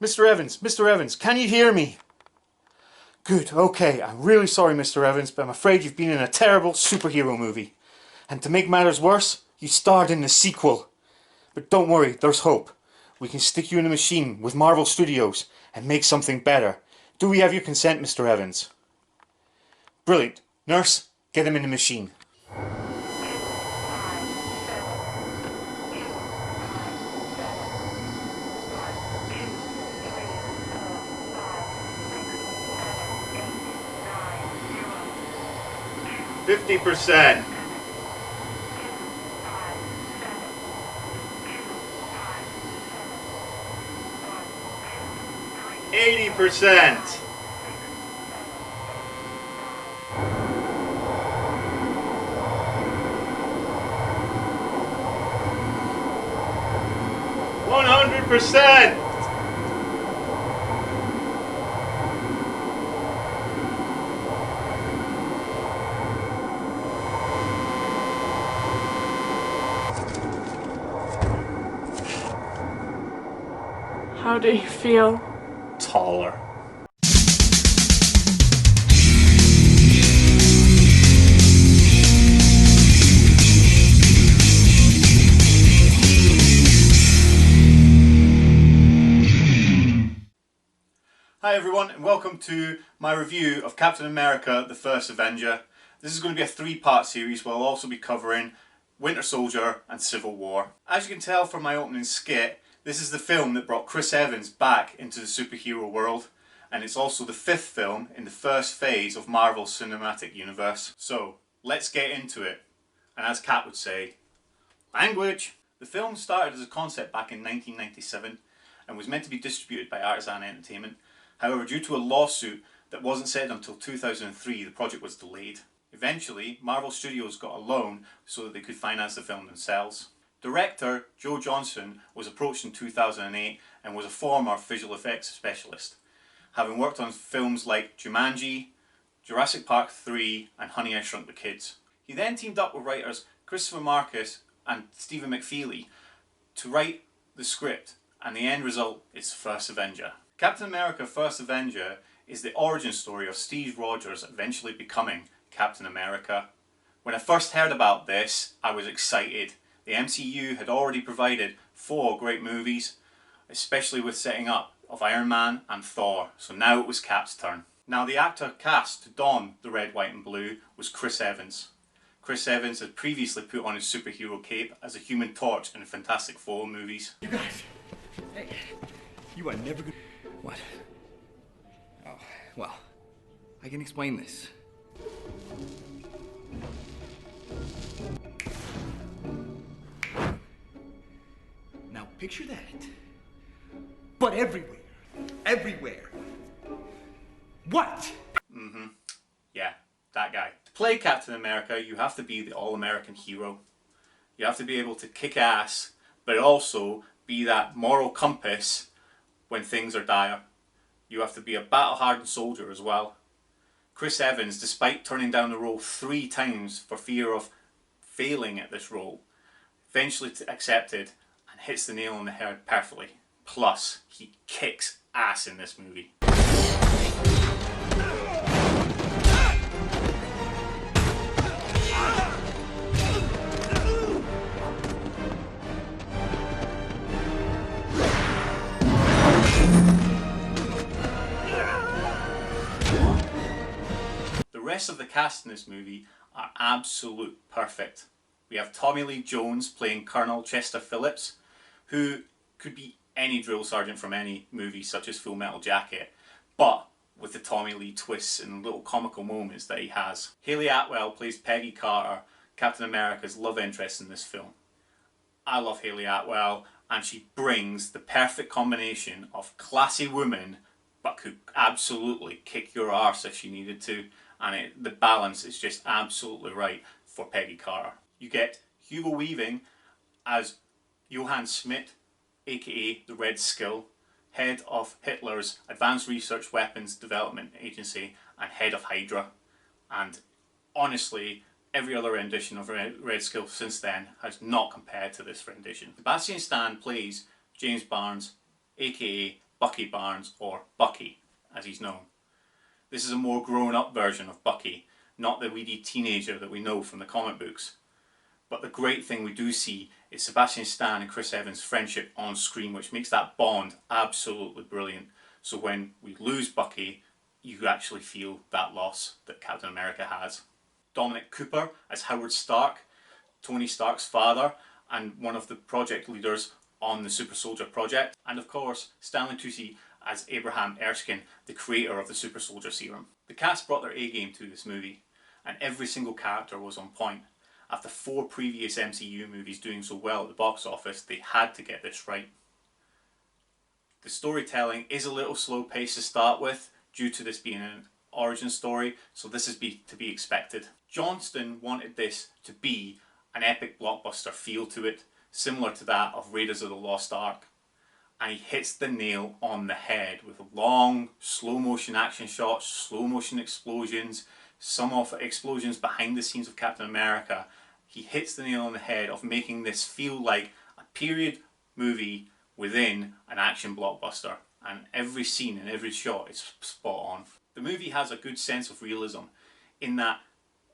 Mr. Evans, can you hear me? Good, okay, I'm really sorry, Mr. Evans, but I'm afraid you've been in a terrible superhero movie. And to make matters worse, you starred in the sequel. But don't worry, there's hope. We can stick you in a machine with Marvel Studios and make something better. Do we have your consent, Mr. Evans? Brilliant. Nurse, get him in the machine. %. 80%. 100%. How do you feel? Taller. Hi everyone, and welcome to my review of Captain America the First Avenger. This is going to be a three-part series where I'll also be covering Winter Soldier and Civil War. As you can tell from my opening skit, this is the film that brought Chris Evans back into the superhero world, and it's also the fifth film in the first phase of Marvel's cinematic universe. So, let's get into it. And as Kat would say, language! The film started as a concept back in 1997 and was meant to be distributed by Artisan Entertainment. However, due to a lawsuit that wasn't settled until 2003, the project was delayed. Eventually, Marvel Studios got a loan so that they could finance the film themselves. Director Joe Johnston was approached in 2008 and was a former visual effects specialist, having worked on films like Jumanji, Jurassic Park 3 and Honey, I Shrunk the Kids. He then teamed up with writers Christopher Marcus and Stephen McFeely to write the script, and the end result is First Avenger. Captain America First Avenger is the origin story of Steve Rogers eventually becoming Captain America. When I first heard about this, I was excited. The MCU had already provided 4 great movies, especially with setting up of Iron Man and Thor, so now it was Cap's turn. Now the actor cast to don the red, white and blue was Chris Evans. Chris Evans had previously put on his superhero cape as a Human Torch in the Fantastic Four movies. You guys, hey, you are never good. What? Oh, well, I can explain this. Now picture that, but everywhere, everywhere. What? Yeah, that guy. To play Captain America, you have to be the all-American hero. You have to be able to kick ass, but also be that moral compass when things are dire. You have to be a battle-hardened soldier as well. Chris Evans, despite turning down the role 3 times for fear of failing at this role, eventually accepted and hits the nail on the head perfectly. Plus, he kicks ass in this movie. The rest of the cast in this movie are absolute perfect. We have Tommy Lee Jones playing Colonel Chester Phillips, who could be any drill sergeant from any movie such as Full Metal Jacket, but with the Tommy Lee twists and little comical moments that he has. Hayley Atwell plays Peggy Carter, Captain America's love interest in this film. I love Hayley Atwell, and she brings the perfect combination of classy woman but could absolutely kick your arse if she needed to, and the balance is just absolutely right for Peggy Carter. You get Hugo Weaving as Johann Schmidt, aka the Red Skull, head of Hitler's Advanced Research Weapons Development Agency and head of Hydra. And honestly, every other rendition of Red Skull since then has not compared to this rendition. Sebastian Stan plays James Barnes, aka Bucky Barnes, or Bucky as he's known. This is a more grown up version of Bucky, not the weedy teenager that we know from the comic books. But the great thing we do see is Sebastian Stan and Chris Evans' friendship on screen, which makes that bond absolutely brilliant. So when we lose Bucky, you actually feel that loss that Captain America has. Dominic Cooper as Howard Stark, Tony Stark's father, and one of the project leaders on the Super Soldier project. And of course, Stanley Tucci as Abraham Erskine, the creator of the Super Soldier Serum. The cast brought their A-game to this movie, and every single character was on point. After 4 previous MCU movies doing so well at the box office, they had to get this right. The storytelling is a little slow paced to start with, due to this being an origin story, so this is to be expected. Johnston wanted this to be an epic blockbuster feel to it, similar to that of Raiders of the Lost Ark. And he hits the nail on the head with long, slow motion action shots, slow motion explosions, some of explosions behind the scenes of Captain America. He hits the nail on the head of making this feel like a period movie within an action blockbuster. And every scene and every shot is spot on. The movie has a good sense of realism in that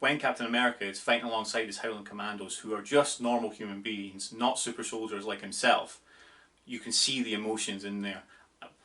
when Captain America is fighting alongside his Howling Commandos, who are just normal human beings, not super soldiers like himself, you can see the emotions in there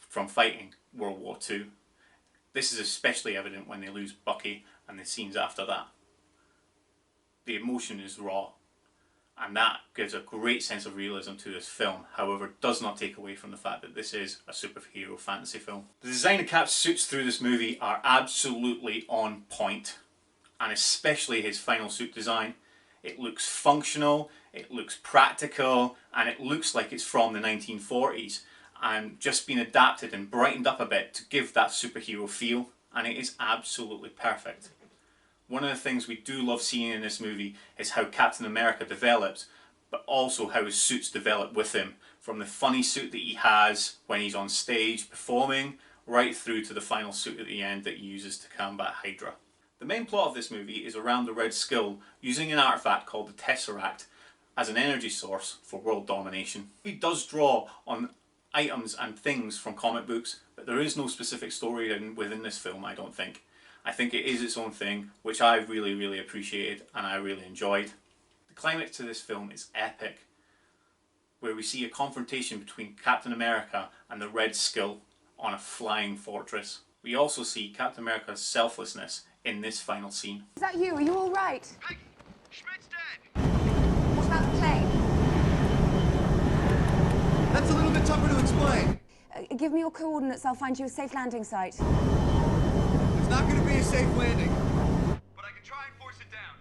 from fighting World War II. This is especially evident when they lose Bucky and the scenes after that. The emotion is raw, and that gives a great sense of realism to this film. However, it does not take away from the fact that this is a superhero fantasy film. The design of Cap's suits through this movie are absolutely on point, and especially his final suit design. It looks functional, it looks practical, and it looks like it's from the 1940s and just been adapted and brightened up a bit to give that superhero feel, and it is absolutely perfect. One of the things we do love seeing in this movie is how Captain America develops, but also how his suits develop with him, from the funny suit that he has when he's on stage performing, right through to the final suit at the end that he uses to combat Hydra. The main plot of this movie is around the Red Skull using an artifact called the Tesseract as an energy source for world domination. He does draw on items and things from comic books, but there is no specific story within this film, I don't think. I think it is its own thing, which I really appreciated and I really enjoyed. The climax to this film is epic, where we see a confrontation between Captain America and the Red Skull on a flying fortress. We also see Captain America's selflessness in this final scene. Is that you? Are you all right? Hey, Schmidt's dead! What about the plane? That's a little bit tougher to explain. Give me your coordinates. I'll find you a safe landing site. It's not going to be a safe landing. But I can try and force it down.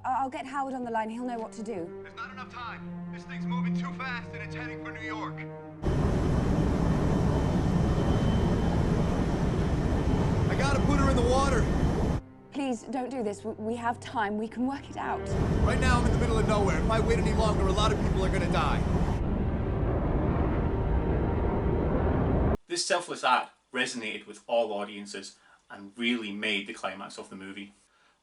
I'll get Howard on the line. He'll know what to do. There's not enough time. This thing's moving too fast and it's heading for New York. I gotta put her in the water. Please, don't do this. We have time. We can work it out. Right now I'm in the middle of nowhere. If I wait any longer, a lot of people are gonna die. This selfless act resonated with all audiences and really made the climax of the movie.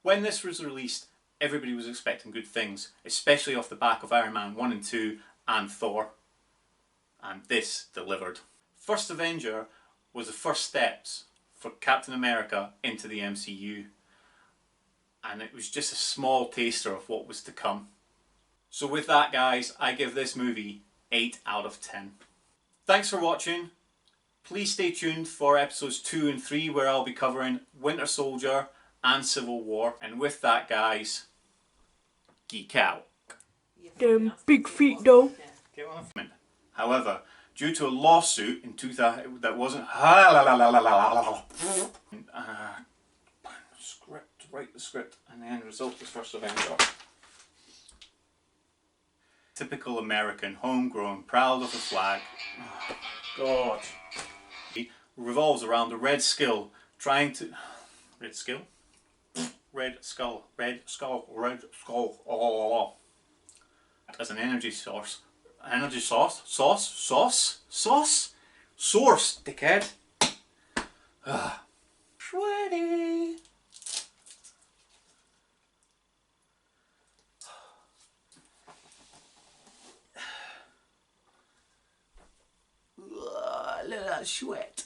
When this was released, everybody was expecting good things, especially off the back of Iron Man 1 and 2 and Thor. And this delivered. First Avenger was the first steps for Captain America into the MCU. And it was just a small taster of what was to come. So with that, guys, I give this movie 8 out of 10. Thanks for watching. Please stay tuned for episodes 2 and 3 where I'll be covering Winter Soldier and Civil War. And with that, guys, geek out. Them big feet though. However, due to a lawsuit in 2000 that wasn't script, write the script, and the end result was First Avenger. Typical American, homegrown, proud of the flag. Oh, God. Revolves around the Red Skull trying to... Red Skull? Red Skull. Red Skull. Red Skull. Oh. As an energy source. Energy sauce? Sauce? Sauce? Sauce? Source, dickhead. Sweaty. of that sweat.